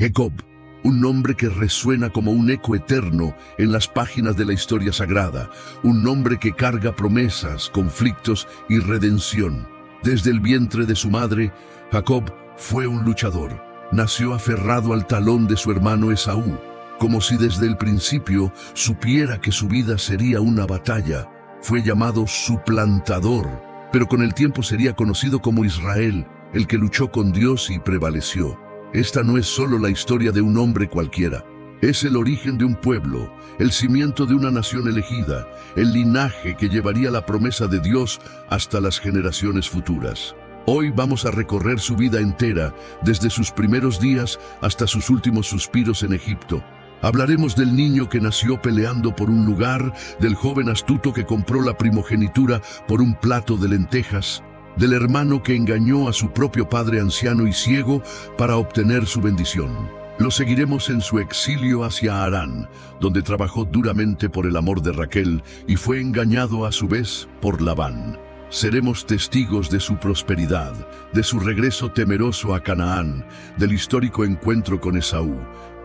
Jacob, un nombre que resuena como un eco eterno en las páginas de la historia sagrada, un nombre que carga promesas, conflictos y redención. Desde el vientre de su madre, Jacob fue un luchador. Nació aferrado al talón de su hermano Esaú, como si desde el principio supiera que su vida sería una batalla. Fue llamado suplantador, pero con el tiempo sería conocido como Israel, el que luchó con Dios y prevaleció. Esta no es solo la historia de un hombre cualquiera. Es el origen de un pueblo, el cimiento de una nación elegida, el linaje que llevaría la promesa de Dios hasta las generaciones futuras. Hoy vamos a recorrer su vida entera, desde sus primeros días hasta sus últimos suspiros en Egipto. Hablaremos del niño que nació peleando por un lugar, del joven astuto que compró la primogenitura por un plato de lentejas, del hermano que engañó a su propio padre anciano y ciego para obtener su bendición. Lo seguiremos en su exilio hacia Harán, donde trabajó duramente por el amor de Raquel y fue engañado a su vez por Labán. Seremos testigos de su prosperidad, de su regreso temeroso a Canaán, del histórico encuentro con Esaú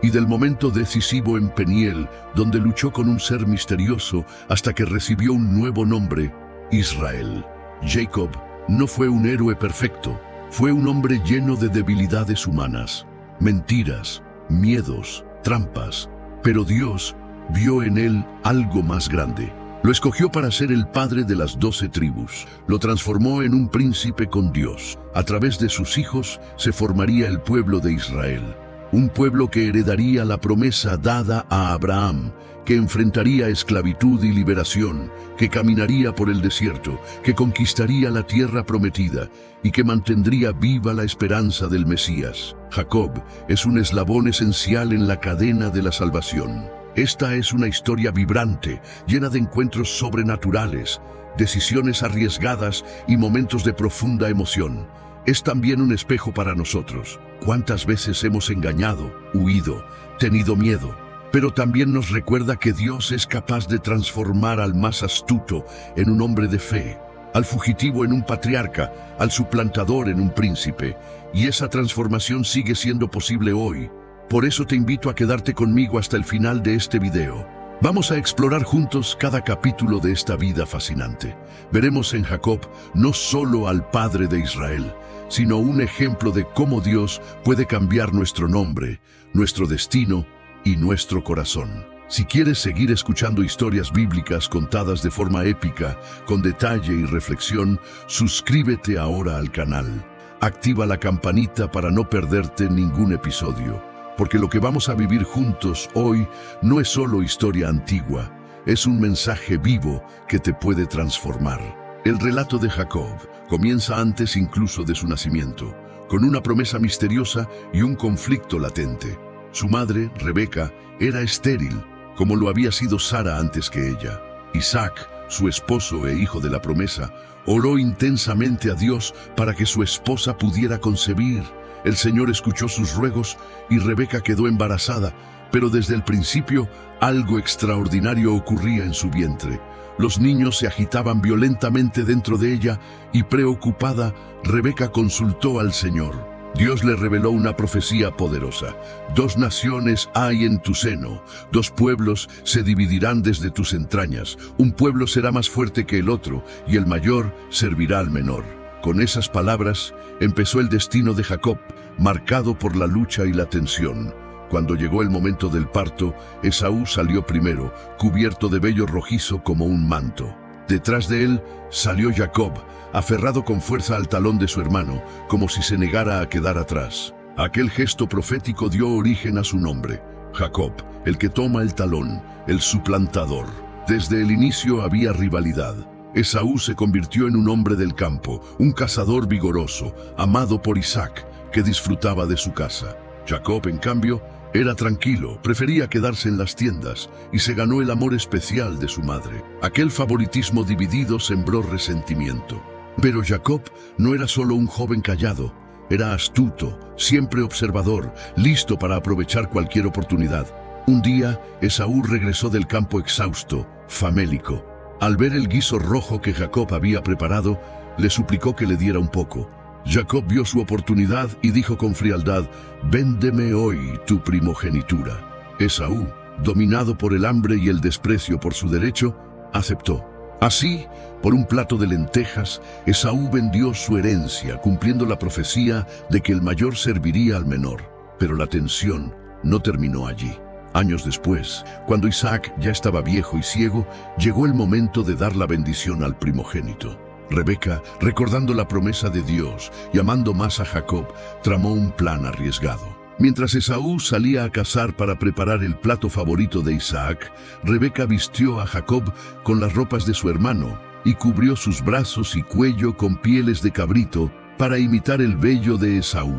y del momento decisivo en Peniel, donde luchó con un ser misterioso hasta que recibió un nuevo nombre, Israel. Jacob no fue un héroe perfecto, fue un hombre lleno de debilidades humanas, mentiras, miedos, trampas, pero Dios vio en él algo más grande. Lo escogió para ser el padre de las 12 tribus, lo transformó en un príncipe con Dios. A través de sus hijos se formaría el pueblo de Israel, un pueblo que heredaría la promesa dada a Abraham, que enfrentaría esclavitud y liberación, que caminaría por el desierto, que conquistaría la tierra prometida y que mantendría viva la esperanza del Mesías. Jacob es un eslabón esencial en la cadena de la salvación. Esta es una historia vibrante, llena de encuentros sobrenaturales, decisiones arriesgadas y momentos de profunda emoción. Es también un espejo para nosotros. ¿Cuántas veces hemos engañado, huido, tenido miedo? Pero también nos recuerda que Dios es capaz de transformar al más astuto en un hombre de fe, al fugitivo en un patriarca, al suplantador en un príncipe. Y esa transformación sigue siendo posible hoy. Por eso te invito a quedarte conmigo hasta el final de este video. Vamos a explorar juntos cada capítulo de esta vida fascinante. Veremos en Jacob no solo al padre de Israel, sino un ejemplo de cómo Dios puede cambiar nuestro nombre, nuestro destino y nuestro corazón. Si quieres seguir escuchando historias bíblicas contadas de forma épica, con detalle y reflexión, suscríbete ahora al canal. Activa la campanita para no perderte ningún episodio, porque lo que vamos a vivir juntos hoy no es solo historia antigua, es un mensaje vivo que te puede transformar. El relato de Jacob comienza antes incluso de su nacimiento, con una promesa misteriosa y un conflicto latente. Su madre, Rebeca, era estéril, como lo había sido Sara antes que ella. Isaac, su esposo e hijo de la promesa, oró intensamente a Dios para que su esposa pudiera concebir. El Señor escuchó sus ruegos y Rebeca quedó embarazada, pero desde el principio algo extraordinario ocurría en su vientre. Los niños se agitaban violentamente dentro de ella y preocupada, Rebeca consultó al Señor. Dios le reveló una profecía poderosa. 2 naciones hay en tu seno, 2 pueblos se dividirán desde tus entrañas. Un pueblo será más fuerte que el otro y el mayor servirá al menor. Con esas palabras empezó el destino de Jacob, marcado por la lucha y la tensión. Cuando llegó el momento del parto, Esaú salió primero, cubierto de vello rojizo como un manto. Detrás de él salió Jacob, aferrado con fuerza al talón de su hermano, como si se negara a quedar atrás. Aquel gesto profético dio origen a su nombre, Jacob, el que toma el talón, el suplantador. Desde el inicio había rivalidad. Esaú se convirtió en un hombre del campo, un cazador vigoroso, amado por Isaac, que disfrutaba de su caza. Jacob, en cambio, era tranquilo, prefería quedarse en las tiendas y se ganó el amor especial de su madre. Aquel favoritismo dividido sembró resentimiento. Pero Jacob no era solo un joven callado, era astuto, siempre observador, listo para aprovechar cualquier oportunidad. Un día, Esaú regresó del campo exhausto, famélico. Al ver el guiso rojo que Jacob había preparado, le suplicó que le diera un poco. Jacob vio su oportunidad y dijo con frialdad: «Véndeme hoy tu primogenitura». Esaú, dominado por el hambre y el desprecio por su derecho, aceptó. Así, por un plato de lentejas, Esaú vendió su herencia, cumpliendo la profecía de que el mayor serviría al menor. Pero la tensión no terminó allí. Años después, cuando Isaac ya estaba viejo y ciego, llegó el momento de dar la bendición al primogénito. Rebeca, recordando la promesa de Dios y amando más a Jacob, tramó un plan arriesgado. Mientras Esaú salía a cazar para preparar el plato favorito de Isaac, Rebeca vistió a Jacob con las ropas de su hermano y cubrió sus brazos y cuello con pieles de cabrito para imitar el vello de Esaú.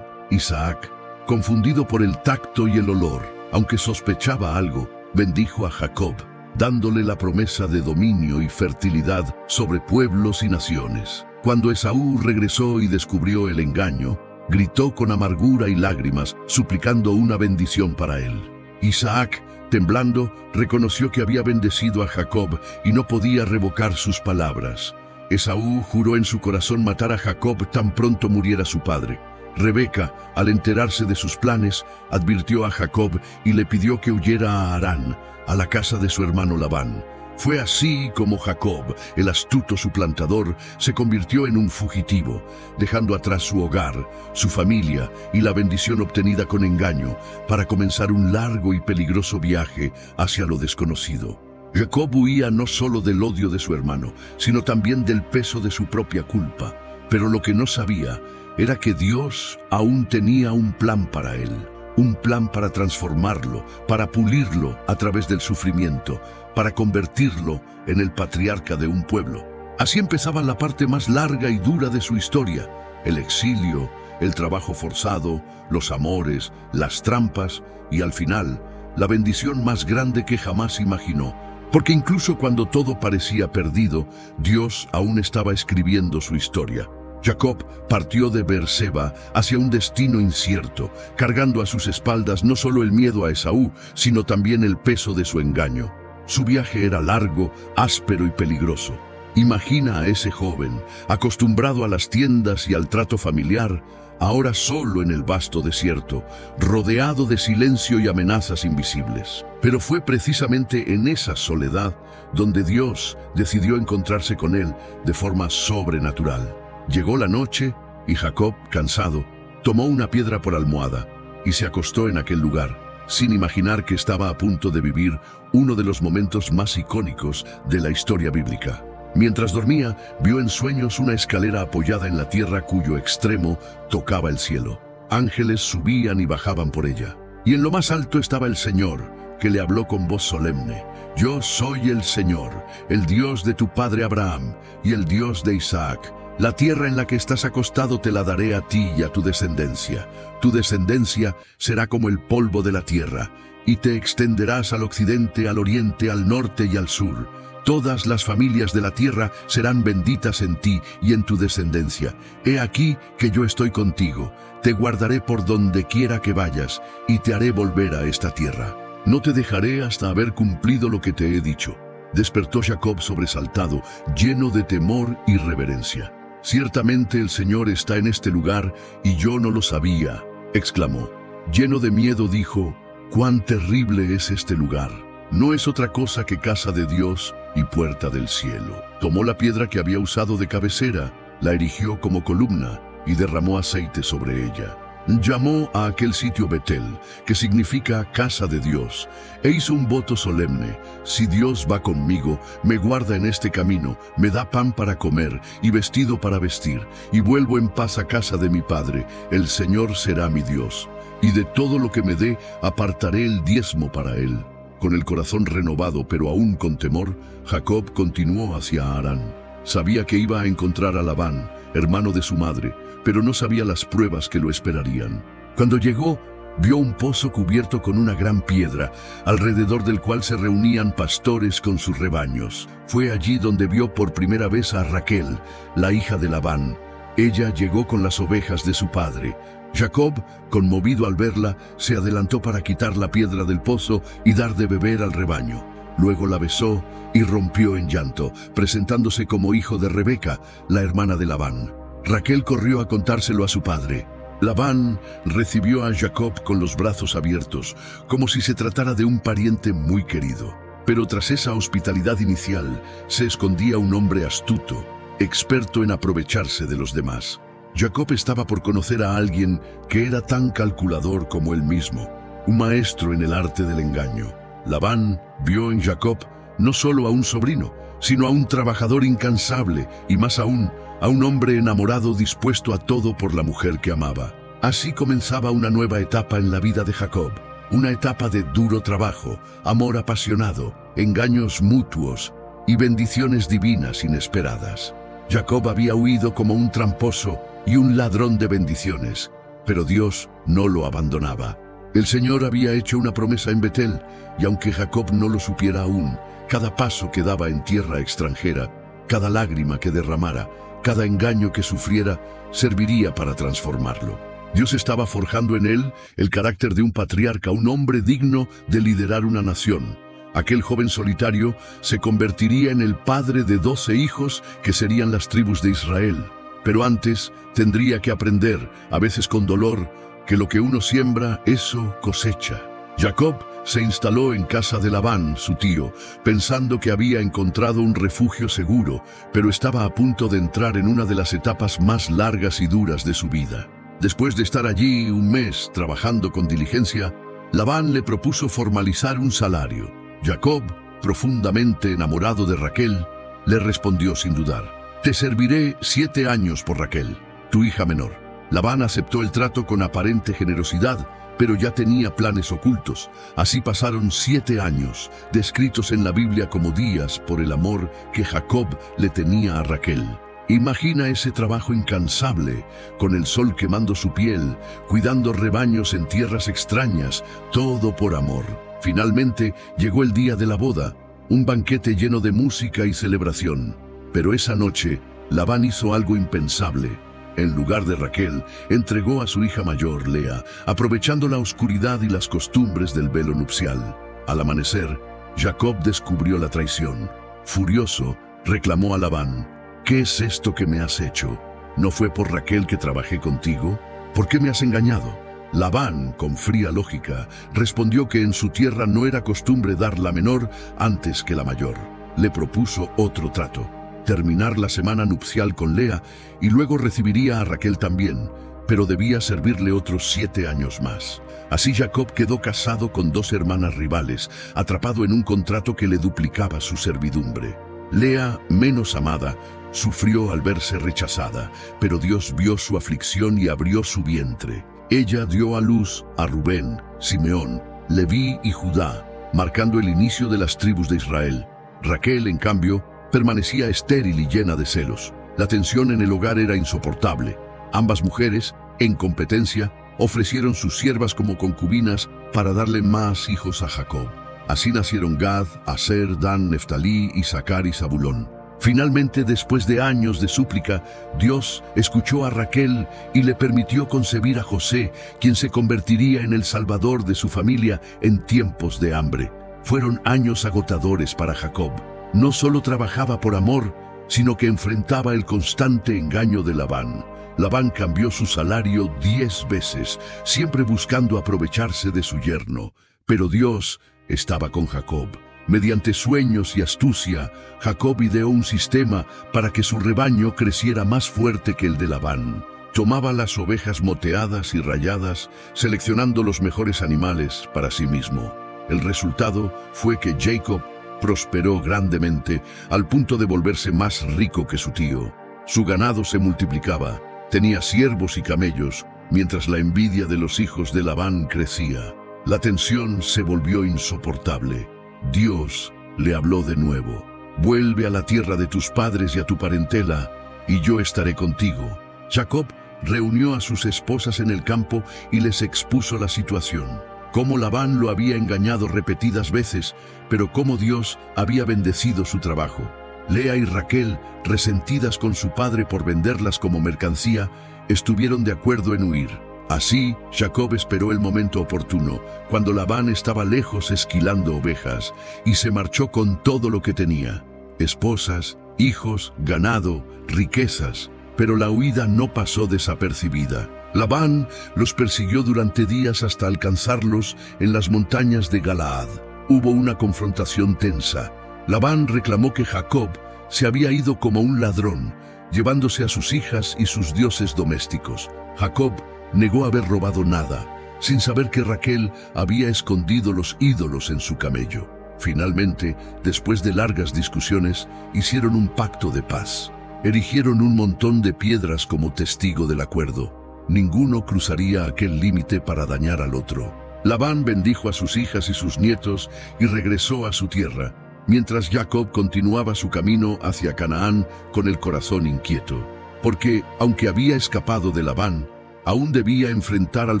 Isaac, confundido por el tacto y el olor, aunque sospechaba algo, bendijo a Jacob, dándole la promesa de dominio y fertilidad sobre pueblos y naciones. Cuando Esaú regresó y descubrió el engaño, gritó con amargura y lágrimas, suplicando una bendición para él. Isaac, temblando, reconoció que había bendecido a Jacob y no podía revocar sus palabras. Esaú juró en su corazón matar a Jacob tan pronto muriera su padre. Rebeca, al enterarse de sus planes, advirtió a Jacob y le pidió que huyera a Harán, a la casa de su hermano Labán. Fue así como Jacob, el astuto suplantador, se convirtió en un fugitivo, dejando atrás su hogar, su familia y la bendición obtenida con engaño, para comenzar un largo y peligroso viaje hacia lo desconocido. Jacob huía no solo del odio de su hermano, sino también del peso de su propia culpa. Pero lo que no sabía era que Dios aún tenía un plan para él, un plan para transformarlo, para pulirlo a través del sufrimiento, para convertirlo en el patriarca de un pueblo. Así empezaba la parte más larga y dura de su historia: el exilio, el trabajo forzado, los amores, las trampas y al final, la bendición más grande que jamás imaginó. Porque incluso cuando todo parecía perdido, Dios aún estaba escribiendo su historia. Jacob partió de Beerseba hacia un destino incierto, cargando a sus espaldas no solo el miedo a Esaú, sino también el peso de su engaño. Su viaje era largo, áspero y peligroso. Imagina a ese joven, acostumbrado a las tiendas y al trato familiar, ahora solo en el vasto desierto, rodeado de silencio y amenazas invisibles. Pero fue precisamente en esa soledad donde Dios decidió encontrarse con él de forma sobrenatural. Llegó la noche y Jacob, cansado, tomó una piedra por almohada y se acostó en aquel lugar, sin imaginar que estaba a punto de vivir uno de los momentos más icónicos de la historia bíblica. Mientras dormía, vio en sueños una escalera apoyada en la tierra cuyo extremo tocaba el cielo. Ángeles subían y bajaban por ella. Y en lo más alto estaba el Señor, que le habló con voz solemne: «Yo soy el Señor, el Dios de tu padre Abraham y el Dios de Isaac. La tierra en la que estás acostado te la daré a ti y a tu descendencia. Tu descendencia será como el polvo de la tierra, y te extenderás al occidente, al oriente, al norte y al sur. Todas las familias de la tierra serán benditas en ti y en tu descendencia. He aquí que yo estoy contigo, te guardaré por donde quiera que vayas, y te haré volver a esta tierra. No te dejaré hasta haber cumplido lo que te he dicho». Despertó Jacob sobresaltado, lleno de temor y reverencia. «Ciertamente el Señor está en este lugar, y yo no lo sabía», exclamó. Lleno de miedo dijo: «Cuán terrible es este lugar. No es otra cosa que casa de Dios y puerta del cielo». Tomó la piedra que había usado de cabecera, la erigió como columna y derramó aceite sobre ella. Llamó a aquel sitio Betel, que significa casa de Dios, e hizo un voto solemne: «Si Dios va conmigo, me guarda en este camino, me da pan para comer y vestido para vestir, y vuelvo en paz a casa de mi padre, el Señor será mi Dios, y de todo lo que me dé apartaré el diezmo para él». Con el corazón renovado, pero aún con temor, Jacob continuó hacia Harán. Sabía que iba a encontrar a Labán, hermano de su madre, pero no sabía las pruebas que lo esperarían. Cuando llegó, vio un pozo cubierto con una gran piedra, alrededor del cual se reunían pastores con sus rebaños. Fue allí donde vio por primera vez a Raquel, la hija de Labán. Ella llegó con las ovejas de su padre. Jacob, conmovido al verla, se adelantó para quitar la piedra del pozo y dar de beber al rebaño. Luego la besó y rompió en llanto, presentándose como hijo de Rebeca, la hermana de Labán. Raquel corrió a contárselo a su padre. Labán recibió a Jacob con los brazos abiertos, como si se tratara de un pariente muy querido. Pero tras esa hospitalidad inicial, se escondía un hombre astuto, experto en aprovecharse de los demás. Jacob estaba por conocer a alguien que era tan calculador como él mismo, un maestro en el arte del engaño. Labán vio en Jacob no solo a un sobrino, sino a un trabajador incansable y más aún, a un hombre enamorado dispuesto a todo por la mujer que amaba. Así comenzaba una nueva etapa en la vida de Jacob, una etapa de duro trabajo, amor apasionado, engaños mutuos y bendiciones divinas inesperadas. Jacob había huido como un tramposo y un ladrón de bendiciones, pero Dios no lo abandonaba. El Señor había hecho una promesa en Betel, y aunque Jacob no lo supiera aún, cada paso que daba en tierra extranjera, cada lágrima que derramara, cada engaño que sufriera, serviría para transformarlo. Dios estaba forjando en él el carácter de un patriarca, un hombre digno de liderar una nación. Aquel joven solitario se convertiría en el padre de 12 hijos que serían las tribus de Israel. Pero antes tendría que aprender, a veces con dolor, que lo que uno siembra, eso cosecha. Jacob se instaló en casa de Labán, su tío, pensando que había encontrado un refugio seguro, pero estaba a punto de entrar en una de las etapas más largas y duras de su vida. Después de estar allí un mes trabajando con diligencia, Labán le propuso formalizar un salario. Jacob, profundamente enamorado de Raquel, le respondió sin dudar: «Te serviré 7 años por Raquel, tu hija menor». Labán aceptó el trato con aparente generosidad, pero ya tenía planes ocultos. Así pasaron 7 años, descritos en la Biblia como días por el amor que Jacob le tenía a Raquel. Imagina ese trabajo incansable, con el sol quemando su piel, cuidando rebaños en tierras extrañas, todo por amor. Finalmente llegó el día de la boda, un banquete lleno de música y celebración. Pero esa noche, Labán hizo algo impensable. En lugar de Raquel, entregó a su hija mayor, Lea, aprovechando la oscuridad y las costumbres del velo nupcial. Al amanecer, Jacob descubrió la traición. Furioso, reclamó a Labán: «¿Qué es esto que me has hecho? ¿No fue por Raquel que trabajé contigo? ¿Por qué me has engañado?» Labán, con fría lógica, respondió que en su tierra no era costumbre dar la menor antes que la mayor. Le propuso otro trato: terminar la semana nupcial con Lea y luego recibiría a Raquel también, pero debía servirle otros 7 años más. Así Jacob quedó casado con 2 hermanas rivales, atrapado en un contrato que le duplicaba su servidumbre. Lea, menos amada, sufrió al verse rechazada, pero Dios vio su aflicción y abrió su vientre. Ella dio a luz a Rubén, Simeón, Leví y Judá, marcando el inicio de las tribus de Israel. Raquel, en cambio, permanecía estéril y llena de celos. La tensión en el hogar era insoportable. Ambas mujeres, en competencia, ofrecieron sus siervas como concubinas para darle más hijos a Jacob. Así nacieron Gad, Aser, Dan, Neftalí, Isaacar y Zabulón. Finalmente, después de años de súplica, Dios escuchó a Raquel y le permitió concebir a José, quien se convertiría en el salvador de su familia en tiempos de hambre. Fueron años agotadores para Jacob. No solo trabajaba por amor, sino que enfrentaba el constante engaño de Labán. Labán cambió su salario 10 veces, siempre buscando aprovecharse de su yerno. Pero Dios estaba con Jacob. Mediante sueños y astucia, Jacob ideó un sistema para que su rebaño creciera más fuerte que el de Labán. Tomaba las ovejas moteadas y rayadas, seleccionando los mejores animales para sí mismo. El resultado fue que Jacob prosperó grandemente, al punto de volverse más rico que su tío. Su ganado se multiplicaba, tenía siervos y camellos, mientras la envidia de los hijos de Labán crecía. La tensión se volvió insoportable. Dios le habló de nuevo: «Vuelve a la tierra de tus padres y a tu parentela, y yo estaré contigo». Jacob reunió a sus esposas en el campo y les expuso la situación. Cómo Labán lo había engañado repetidas veces, pero cómo Dios había bendecido su trabajo. Lea y Raquel, resentidas con su padre por venderlas como mercancía, estuvieron de acuerdo en huir. Así, Jacob esperó el momento oportuno, cuando Labán estaba lejos esquilando ovejas, y se marchó con todo lo que tenía: esposas, hijos, ganado, riquezas. Pero la huida no pasó desapercibida. Labán los persiguió durante días hasta alcanzarlos en las montañas de Galaad. Hubo una confrontación tensa. Labán reclamó que Jacob se había ido como un ladrón, llevándose a sus hijas y sus dioses domésticos. Jacob negó haber robado nada, sin saber que Raquel había escondido los ídolos en su camello. Finalmente, después de largas discusiones, hicieron un pacto de paz. Erigieron un montón de piedras como testigo del acuerdo. Ninguno cruzaría aquel límite para dañar al otro. Labán bendijo a sus hijas y sus nietos y regresó a su tierra, mientras Jacob continuaba su camino hacia Canaán con el corazón inquieto. Porque, aunque había escapado de Labán, aún debía enfrentar al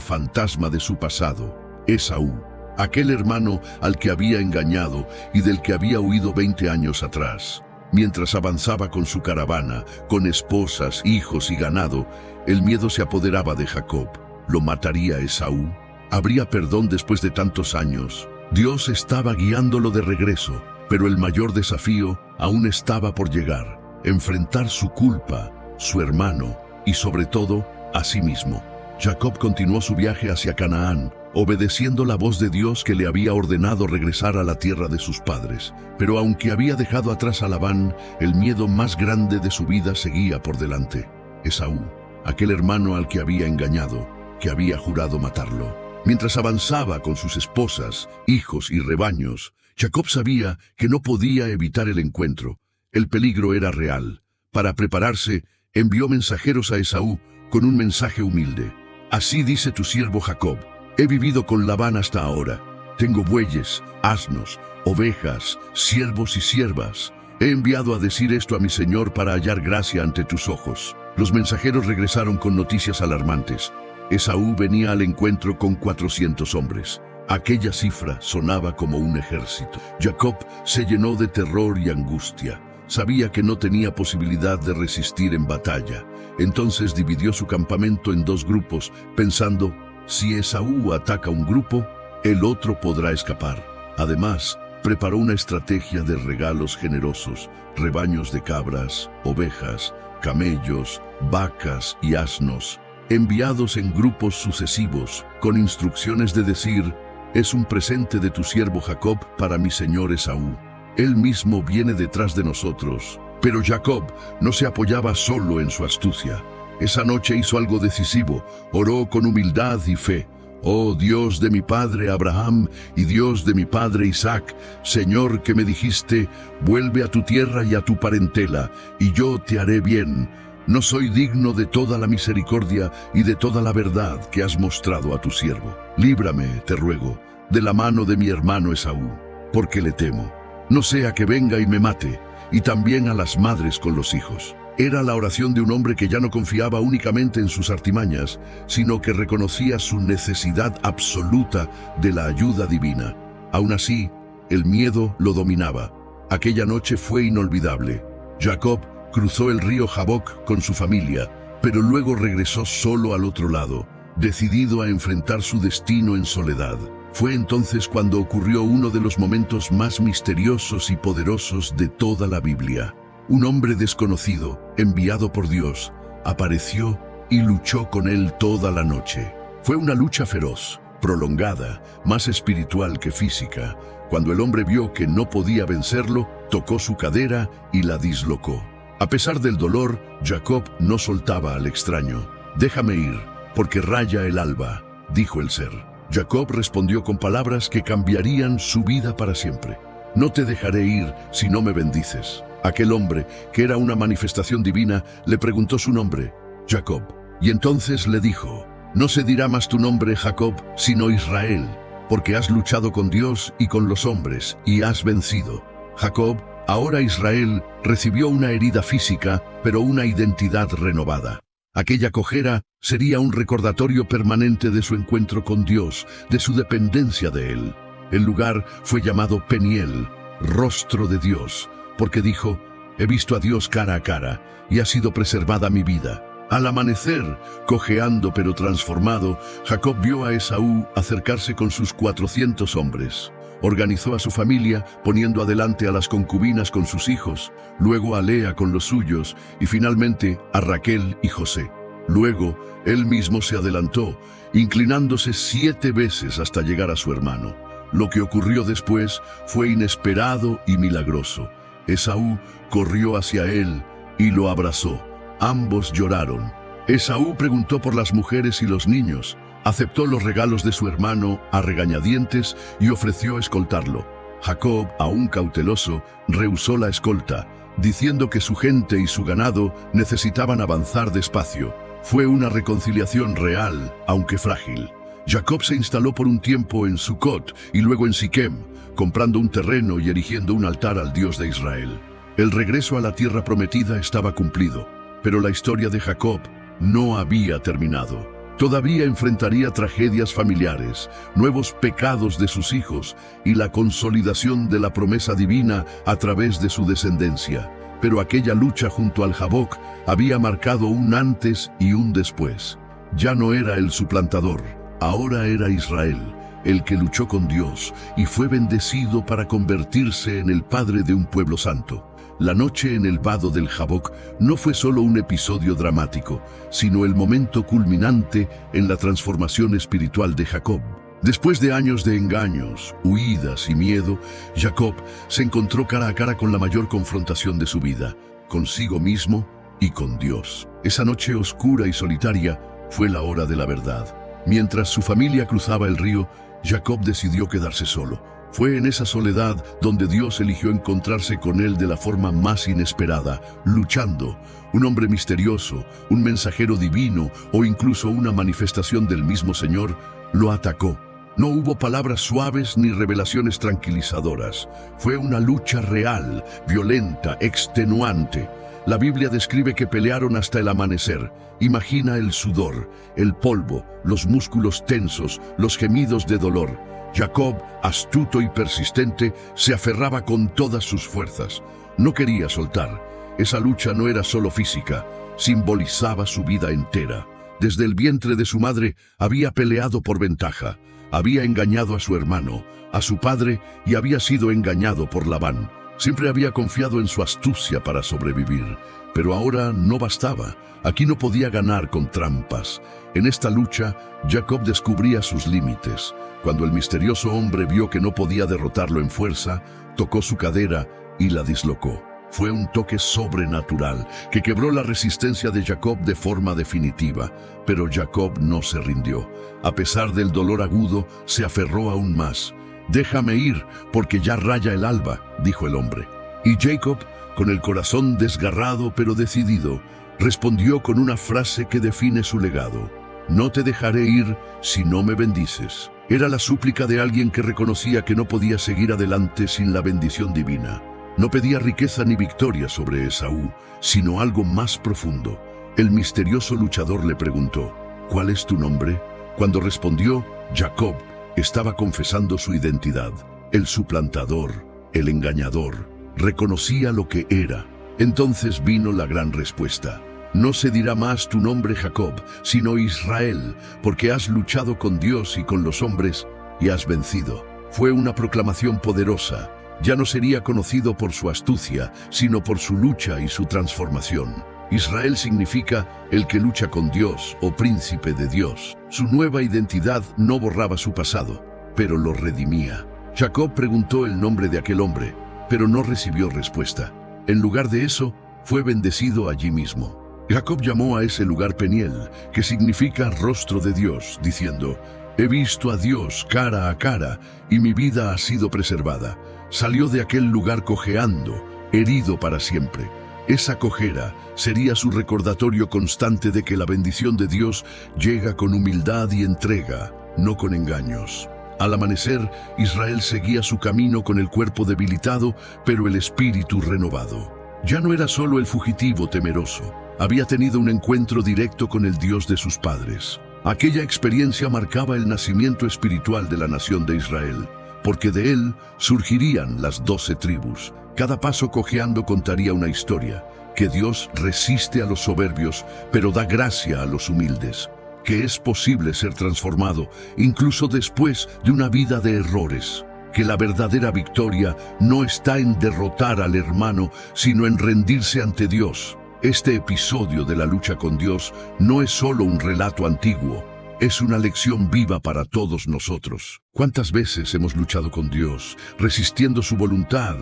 fantasma de su pasado, Esaú, aquel hermano al que había engañado y del que había huido 20 años atrás. Mientras avanzaba con su caravana, con esposas, hijos y ganado, el miedo se apoderaba de Jacob. ¿Lo mataría Esaú? ¿Habría perdón después de tantos años? Dios estaba guiándolo de regreso, pero el mayor desafío aún estaba por llegar: enfrentar su culpa, su hermano y sobre todo, a sí mismo. Jacob continuó su viaje hacia Canaán, obedeciendo la voz de Dios que le había ordenado regresar a la tierra de sus padres. Pero aunque había dejado atrás a Labán, el miedo más grande de su vida seguía por delante. Esaú, aquel hermano al que había engañado, que había jurado matarlo. Mientras avanzaba con sus esposas, hijos y rebaños, Jacob sabía que no podía evitar el encuentro. El peligro era real. Para prepararse, envió mensajeros a Esaú con un mensaje humilde. Así dice tu siervo Jacob: he vivido con Labán hasta ahora. Tengo bueyes, asnos, ovejas, siervos y siervas. He enviado a decir esto a mi señor para hallar gracia ante tus ojos. Los mensajeros regresaron con noticias alarmantes. Esaú venía al encuentro con 400 hombres. Aquella cifra sonaba como un ejército. Jacob se llenó de terror y angustia. Sabía que no tenía posibilidad de resistir en batalla. Entonces dividió su campamento en 2 grupos, pensando: si Esaú ataca un grupo, el otro podrá escapar. Además, preparó una estrategia de regalos generosos: rebaños de cabras, ovejas, camellos, vacas y asnos, enviados en grupos sucesivos, con instrucciones de decir: es un presente de tu siervo Jacob para mi señor Esaú. Él mismo viene detrás de nosotros. Pero Jacob no se apoyaba solo en su astucia. Esa noche hizo algo decisivo. Oró con humildad y fe. Oh Dios de mi padre Abraham y Dios de mi padre Isaac, Señor, que me dijiste: vuelve a tu tierra y a tu parentela, y yo te haré bien. No soy digno de toda la misericordia y de toda la verdad que has mostrado a tu siervo. Líbrame, te ruego, de la mano de mi hermano Esaú, porque le temo. No sea que venga y me mate, y también a las madres con los hijos. Era la oración de un hombre que ya no confiaba únicamente en sus artimañas, sino que reconocía su necesidad absoluta de la ayuda divina. Aún así, el miedo lo dominaba. Aquella noche fue inolvidable. Jacob cruzó el río Jaboc con su familia, pero luego regresó solo al otro lado, decidido a enfrentar su destino en soledad. Fue entonces cuando ocurrió uno de los momentos más misteriosos y poderosos de toda la Biblia. Un hombre desconocido, enviado por Dios, apareció y luchó con él toda la noche. Fue una lucha feroz, prolongada, más espiritual que física. Cuando el hombre vio que no podía vencerlo, tocó su cadera y la dislocó. A pesar del dolor, Jacob no soltaba al extraño. «Déjame ir, porque raya el alba», dijo el ser. Jacob respondió con palabras que cambiarían su vida para siempre. «No te dejaré ir si no me bendices». Aquel hombre, que era una manifestación divina, le preguntó su nombre: Jacob. Y entonces le dijo: «No se dirá más tu nombre Jacob, sino Israel, porque has luchado con Dios y con los hombres, y has vencido». Jacob, ahora Israel, recibió una herida física, pero una identidad renovada. Aquella cojera sería un recordatorio permanente de su encuentro con Dios, de su dependencia de Él. El lugar fue llamado Peniel, rostro de Dios, porque dijo: «He visto a Dios cara a cara, y ha sido preservada mi vida». Al amanecer, cojeando pero transformado, Jacob vio a Esaú acercarse con sus 400 hombres. Organizó a su familia, poniendo adelante a las concubinas con sus hijos, luego a Lea con los suyos y finalmente a Raquel y José. Luego, él mismo se adelantó, inclinándose 7 veces hasta llegar a su hermano. Lo que ocurrió después fue inesperado y milagroso. Esaú corrió hacia él y lo abrazó. Ambos lloraron. Esaú preguntó por las mujeres y los niños, aceptó los regalos de su hermano a regañadientes y ofreció escoltarlo. Jacob, aún cauteloso, rehusó la escolta, diciendo que su gente y su ganado necesitaban avanzar despacio. Fue una reconciliación real, aunque frágil. Jacob se instaló por un tiempo en Sucot y luego en Siquem, comprando un terreno y erigiendo un altar al Dios de Israel. El regreso a la tierra prometida estaba cumplido, pero la historia de Jacob no había terminado. Todavía enfrentaría tragedias familiares, nuevos pecados de sus hijos y la consolidación de la promesa divina a través de su descendencia. Pero aquella lucha junto al Jaboc había marcado un antes y un después. Ya no era el suplantador, ahora era Israel, el que luchó con Dios y fue bendecido para convertirse en el padre de un pueblo santo. La noche en el vado del Jaboc no fue solo un episodio dramático, sino el momento culminante en la transformación espiritual de Jacob. Después de años de engaños, huidas y miedo, Jacob se encontró cara a cara con la mayor confrontación de su vida, consigo mismo y con Dios. Esa noche oscura y solitaria fue la hora de la verdad. Mientras su familia cruzaba el río, Jacob decidió quedarse solo. Fue en esa soledad donde Dios eligió encontrarse con él de la forma más inesperada, luchando. Un hombre misterioso, un mensajero divino o incluso una manifestación del mismo Señor lo atacó. No hubo palabras suaves ni revelaciones tranquilizadoras. Fue una lucha real, violenta, extenuante. La Biblia describe que pelearon hasta el amanecer. Imagina el sudor, el polvo, los músculos tensos, los gemidos de dolor. Jacob, astuto y persistente, se aferraba con todas sus fuerzas. No quería soltar. Esa lucha no era solo física, simbolizaba su vida entera. Desde el vientre de su madre había peleado por ventaja. Había engañado a su hermano, a su padre y había sido engañado por Labán. Siempre había confiado en su astucia para sobrevivir, pero ahora no bastaba. Aquí no podía ganar con trampas. En esta lucha, Jacob descubría sus límites. Cuando el misterioso hombre vio que no podía derrotarlo en fuerza, tocó su cadera y la dislocó. Fue un toque sobrenatural que quebró la resistencia de Jacob de forma definitiva. Pero Jacob no se rindió. A pesar del dolor agudo, se aferró aún más. «Déjame ir, porque ya raya el alba», dijo el hombre. Y Jacob, con el corazón desgarrado pero decidido, respondió con una frase que define su legado. «No te dejaré ir si no me bendices». Era la súplica de alguien que reconocía que no podía seguir adelante sin la bendición divina. No pedía riqueza ni victoria sobre Esaú, sino algo más profundo. El misterioso luchador le preguntó, «¿Cuál es tu nombre?». Cuando respondió, Jacob estaba confesando su identidad. El suplantador, el engañador, reconocía lo que era. Entonces vino la gran respuesta. «No se dirá más tu nombre Jacob, sino Israel, porque has luchado con Dios y con los hombres y has vencido». Fue una proclamación poderosa. Ya no sería conocido por su astucia, sino por su lucha y su transformación. Israel significa el que lucha con Dios o príncipe de Dios. Su nueva identidad no borraba su pasado, pero lo redimía. Jacob preguntó el nombre de aquel hombre, pero no recibió respuesta. En lugar de eso, fue bendecido allí mismo. Jacob llamó a ese lugar Peniel, que significa rostro de Dios, diciendo, «He visto a Dios cara a cara, y mi vida ha sido preservada». Salió de aquel lugar cojeando, herido para siempre. Esa cojera sería su recordatorio constante de que la bendición de Dios llega con humildad y entrega, no con engaños. Al amanecer, Israel seguía su camino con el cuerpo debilitado, pero el espíritu renovado. Ya no era solo el fugitivo temeroso. Había tenido un encuentro directo con el Dios de sus padres. Aquella experiencia marcaba el nacimiento espiritual de la nación de Israel, porque de él surgirían las 12 tribus. Cada paso cojeando contaría una historia, que Dios resiste a los soberbios, pero da gracia a los humildes, que es posible ser transformado, incluso después de una vida de errores. que la verdadera victoria no está en derrotar al hermano, sino en rendirse ante Dios. Este episodio de la lucha con Dios no es solo un relato antiguo, es una lección viva para todos nosotros. ¿Cuántas veces hemos luchado con Dios, resistiendo su voluntad,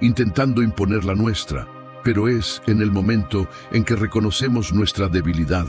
intentando imponer la nuestra? Pero es en el momento en que reconocemos nuestra debilidad,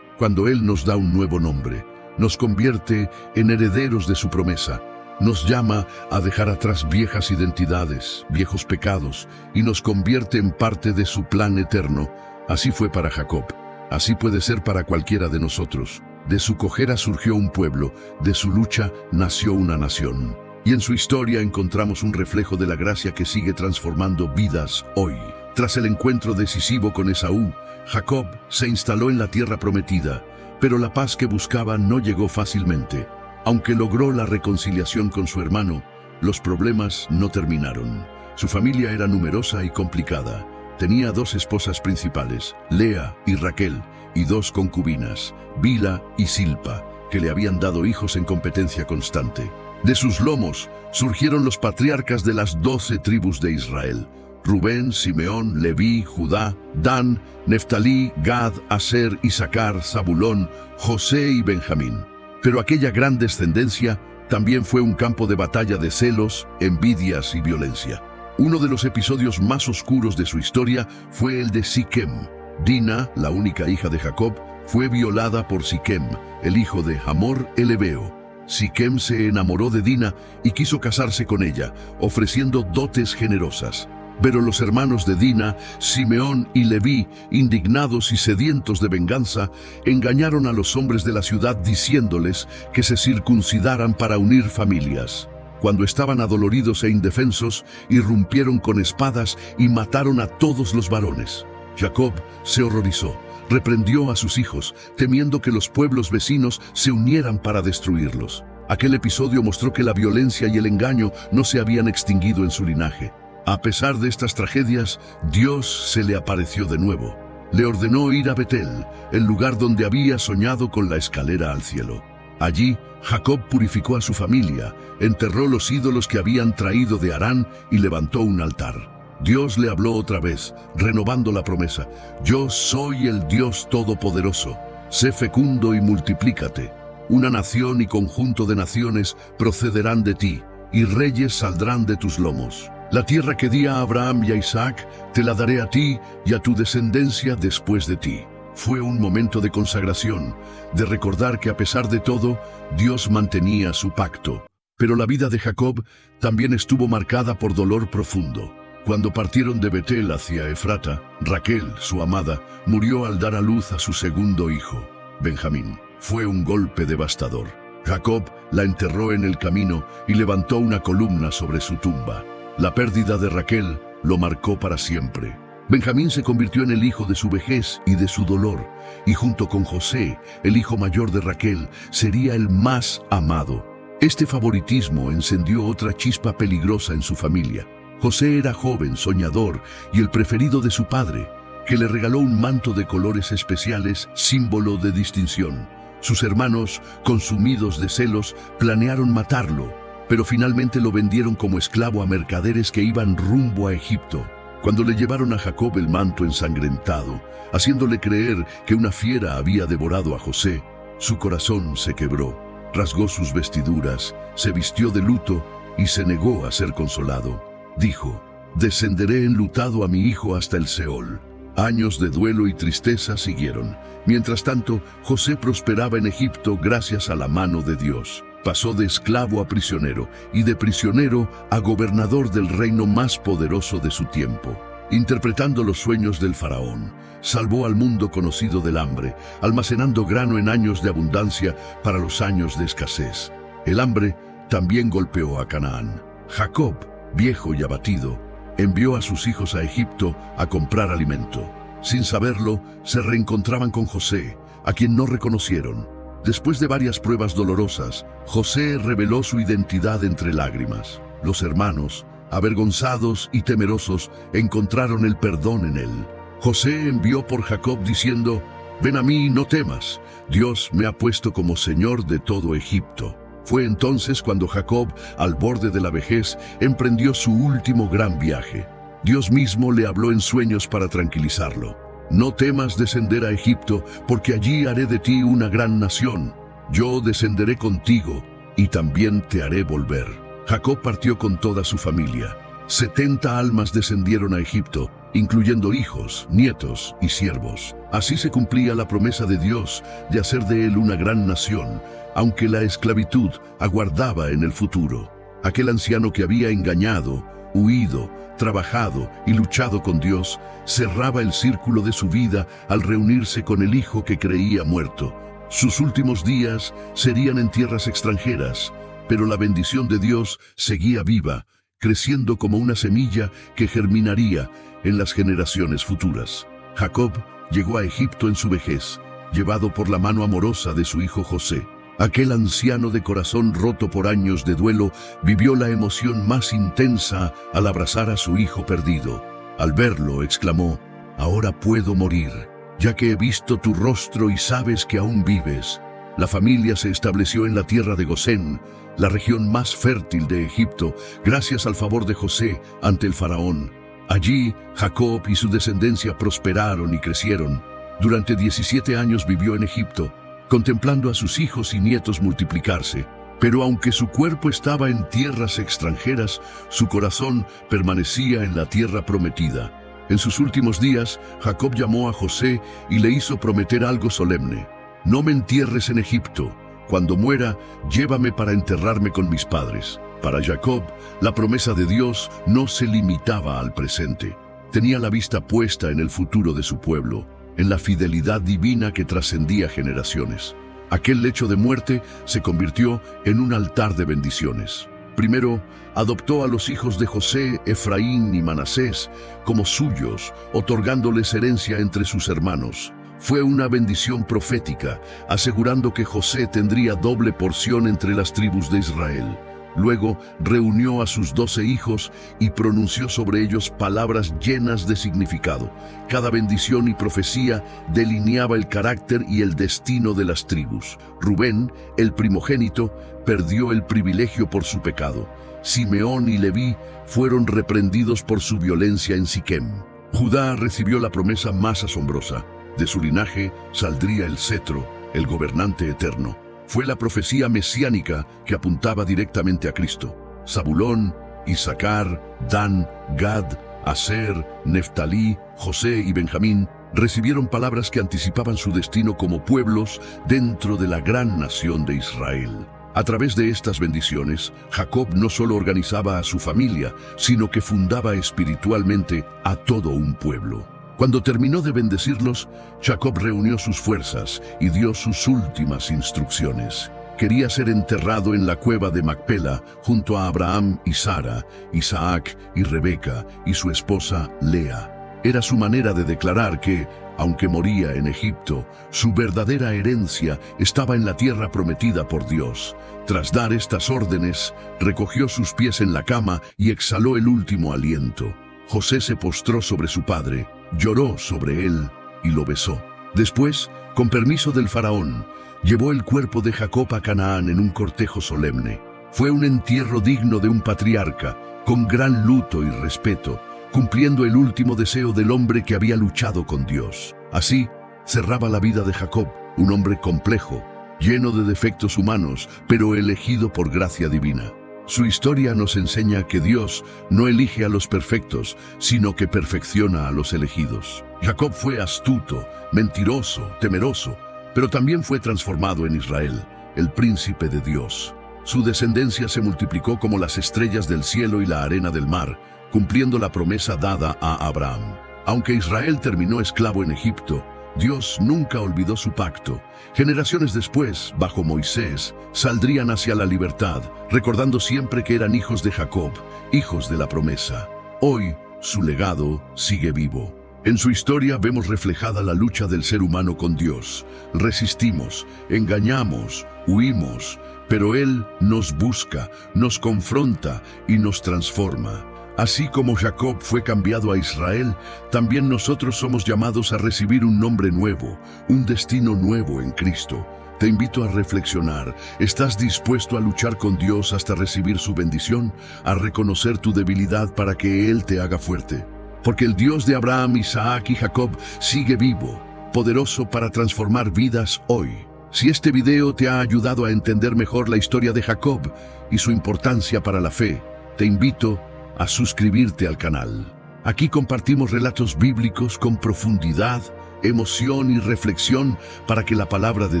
cuando Él nos da un nuevo nombre, nos convierte en herederos de su promesa, nos llama a dejar atrás viejas identidades, viejos pecados, y nos convierte en parte de su plan eterno. Así fue para Jacob, así puede ser para cualquiera de nosotros. De su cojera surgió un pueblo, de su lucha nació una nación. Y en su historia encontramos un reflejo de la gracia que sigue transformando vidas hoy. Tras el encuentro decisivo con Esaú, Jacob se instaló en la tierra prometida, pero la paz que buscaba no llegó fácilmente. Aunque logró la reconciliación con su hermano, los problemas no terminaron. Su familia era numerosa y complicada. Tenía 2 esposas principales, Lea y Raquel, y 2 concubinas, Bila y Silpa, que le habían dado hijos en competencia constante. De sus lomos surgieron los patriarcas de las 12 tribus de Israel: Rubén, Simeón, Leví, Judá, Dan, Neftalí, Gad, Aser, Isaacar, Zabulón, José y Benjamín. Pero aquella gran descendencia también fue un campo de batalla de celos, envidias y violencia. Uno de los episodios más oscuros de su historia fue el de Siquem. Dina, la única hija de Jacob, fue violada por Siquem, el hijo de Hamor el Hebeo. Siquem se enamoró de Dina y quiso casarse con ella, ofreciendo dotes generosas. Pero los hermanos de Dina, Simeón y Leví, indignados y sedientos de venganza, engañaron a los hombres de la ciudad diciéndoles que se circuncidaran para unir familias. Cuando estaban adoloridos e indefensos, irrumpieron con espadas y mataron a todos los varones. Jacob se horrorizó, reprendió a sus hijos, temiendo que los pueblos vecinos se unieran para destruirlos. Aquel episodio mostró que la violencia y el engaño no se habían extinguido en su linaje. A pesar de estas tragedias, Dios se le apareció de nuevo. Le ordenó ir a Betel, el lugar donde había soñado con la escalera al cielo. Allí, Jacob purificó a su familia, enterró los ídolos que habían traído de Harán y levantó un altar. Dios le habló otra vez, renovando la promesa: «Yo soy el Dios Todopoderoso. Sé fecundo y multiplícate. Una nación y conjunto de naciones procederán de ti, y reyes saldrán de tus lomos. La tierra que di a Abraham y a Isaac, te la daré a ti y a tu descendencia después de ti». Fue un momento de consagración, de recordar que a pesar de todo, Dios mantenía su pacto. Pero la vida de Jacob también estuvo marcada por dolor profundo. Cuando partieron de Betel hacia Efrata, Raquel, su amada, murió al dar a luz a su segundo hijo, Benjamín. Fue un golpe devastador. Jacob la enterró en el camino y levantó una columna sobre su tumba. La pérdida de Raquel lo marcó para siempre. Benjamín se convirtió en el hijo de su vejez y de su dolor, y junto con José, el hijo mayor de Raquel, sería el más amado. Este favoritismo encendió otra chispa peligrosa en su familia. José era joven, soñador y el preferido de su padre, que le regaló un manto de colores especiales, símbolo de distinción. Sus hermanos, consumidos de celos, planearon matarlo, pero finalmente lo vendieron como esclavo a mercaderes que iban rumbo a Egipto. Cuando le llevaron a Jacob el manto ensangrentado, haciéndole creer que una fiera había devorado a José, su corazón se quebró, rasgó sus vestiduras, se vistió de luto y se negó a ser consolado. Dijo: «Descenderé enlutado a mi hijo hasta el Seol». Años de duelo y tristeza siguieron. Mientras tanto, José prosperaba en Egipto gracias a la mano de Dios. Pasó de esclavo a prisionero y de prisionero a gobernador del reino más poderoso de su tiempo. Interpretando los sueños del faraón, salvó al mundo conocido del hambre, almacenando grano en años de abundancia para los años de escasez. El hambre también golpeó a Canaán. Jacob, viejo y abatido, envió a sus hijos a Egipto a comprar alimento. Sin saberlo, se reencontraban con José, a quien no reconocieron. Después de varias pruebas dolorosas, José reveló su identidad entre lágrimas. Los hermanos, avergonzados y temerosos, encontraron el perdón en él. José envió por Jacob diciendo: «Ven a mí y no temas, Dios me ha puesto como señor de todo Egipto». Fue entonces cuando Jacob, al borde de la vejez, emprendió su último gran viaje. Dios mismo le habló en sueños para tranquilizarlo. No temas descender a Egipto, porque allí haré de ti una gran nación. Yo descenderé contigo y también te haré volver. Jacob partió con toda su familia. 70 almas descendieron a Egipto, incluyendo hijos, nietos y siervos. Así se cumplía la promesa de Dios de hacer de él una gran nación, aunque la esclavitud aguardaba en el futuro. Aquel anciano que había engañado, huido, trabajado y luchado con Dios, cerraba el círculo de su vida al reunirse con el hijo que creía muerto. Sus últimos días serían en tierras extranjeras, pero la bendición de Dios seguía viva, creciendo como una semilla que germinaría en las generaciones futuras. Jacob llegó a Egipto en su vejez, llevado por la mano amorosa de su hijo José. Aquel anciano de corazón roto por años de duelo vivió la emoción más intensa al abrazar a su hijo perdido. Al verlo, exclamó: «Ahora puedo morir, ya que he visto tu rostro y sabes que aún vives». La familia se estableció en la tierra de Gosén, la región más fértil de Egipto, gracias al favor de José ante el faraón. Allí, Jacob y su descendencia prosperaron y crecieron. Durante 17 años vivió en Egipto, contemplando a sus hijos y nietos multiplicarse. Pero aunque su cuerpo estaba en tierras extranjeras, su corazón permanecía en la tierra prometida. En sus últimos días, Jacob llamó a José y le hizo prometer algo solemne: «No me entierres en Egipto. Cuando muera, llévame para enterrarme con mis padres». Para Jacob, la promesa de Dios no se limitaba al presente. Tenía la vista puesta en el futuro de su pueblo, en la fidelidad divina que trascendía generaciones. Aquel lecho de muerte se convirtió en un altar de bendiciones. Primero, adoptó a los hijos de José, Efraín y Manasés, como suyos, otorgándoles herencia entre sus hermanos. Fue una bendición profética, asegurando que José tendría doble porción entre las tribus de Israel. Luego reunió a sus 12 hijos y pronunció sobre ellos palabras llenas de significado. Cada bendición y profecía delineaba el carácter y el destino de las tribus. Rubén, el primogénito, perdió el privilegio por su pecado. Simeón y Leví fueron reprendidos por su violencia en Siquem. Judá recibió la promesa más asombrosa: de su linaje saldría el cetro, el gobernante eterno. Fue la profecía mesiánica que apuntaba directamente a Cristo. Zabulón, Isaacar, Dan, Gad, Aser, Neftalí, José y Benjamín recibieron palabras que anticipaban su destino como pueblos dentro de la gran nación de Israel. A través de estas bendiciones, Jacob no solo organizaba a su familia, sino que fundaba espiritualmente a todo un pueblo. Cuando terminó de bendecirlos, Jacob reunió sus fuerzas y dio sus últimas instrucciones. Quería ser enterrado en la cueva de Macpela junto a Abraham y Sara, Isaac y Rebeca y su esposa Lea. Era su manera de declarar que, aunque moría en Egipto, su verdadera herencia estaba en la tierra prometida por Dios. Tras dar estas órdenes, recogió sus pies en la cama y exhaló el último aliento. José se postró sobre su padre, lloró sobre él y lo besó. Después, con permiso del faraón, llevó el cuerpo de Jacob a Canaán en un cortejo solemne. Fue un entierro digno de un patriarca, con gran luto y respeto, cumpliendo el último deseo del hombre que había luchado con Dios. Así cerraba la vida de Jacob, un hombre complejo, lleno de defectos humanos, pero elegido por gracia divina. Su historia nos enseña que Dios no elige a los perfectos, sino que perfecciona a los elegidos. Jacob fue astuto, mentiroso, temeroso, pero también fue transformado en Israel, el príncipe de Dios. Su descendencia se multiplicó como las estrellas del cielo y la arena del mar, cumpliendo la promesa dada a Abraham. Aunque Israel terminó esclavo en Egipto, Dios nunca olvidó su pacto. Generaciones después, bajo Moisés, saldrían hacia la libertad, recordando siempre que eran hijos de Jacob, hijos de la promesa. Hoy, su legado sigue vivo. En su historia vemos reflejada la lucha del ser humano con Dios. Resistimos, engañamos, huimos, pero Él nos busca, nos confronta y nos transforma. Así como Jacob fue cambiado a Israel, también nosotros somos llamados a recibir un nombre nuevo, un destino nuevo en Cristo. Te invito a reflexionar. ¿Estás dispuesto a luchar con Dios hasta recibir su bendición? A reconocer tu debilidad para que Él te haga fuerte. Porque el Dios de Abraham, Isaac y Jacob sigue vivo, poderoso para transformar vidas hoy. Si este video te ha ayudado a entender mejor la historia de Jacob y su importancia para la fe, te invito a suscribirte al canal. Aquí compartimos relatos bíblicos con profundidad, emoción y reflexión para que la palabra de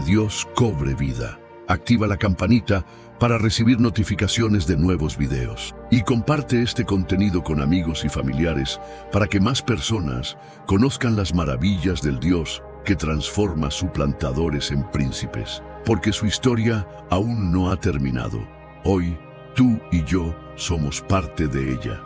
Dios cobre vida. Activa la campanita para recibir notificaciones de nuevos videos. Y comparte este contenido con amigos y familiares para que más personas conozcan las maravillas del Dios que transforma suplantadores en príncipes. Porque su historia aún no ha terminado. Hoy, tú y yo somos parte de ella.